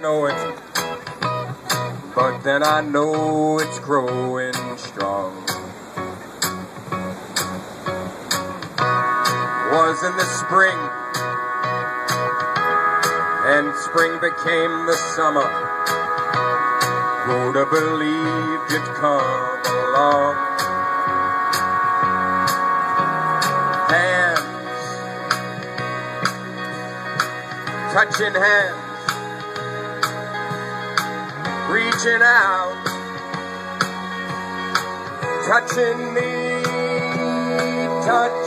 know it, but then I know it's growing strong. Was in the spring, and spring became the summer. Who'd have believed it'd come along? Hands, touching hands, reaching out, touching me, touching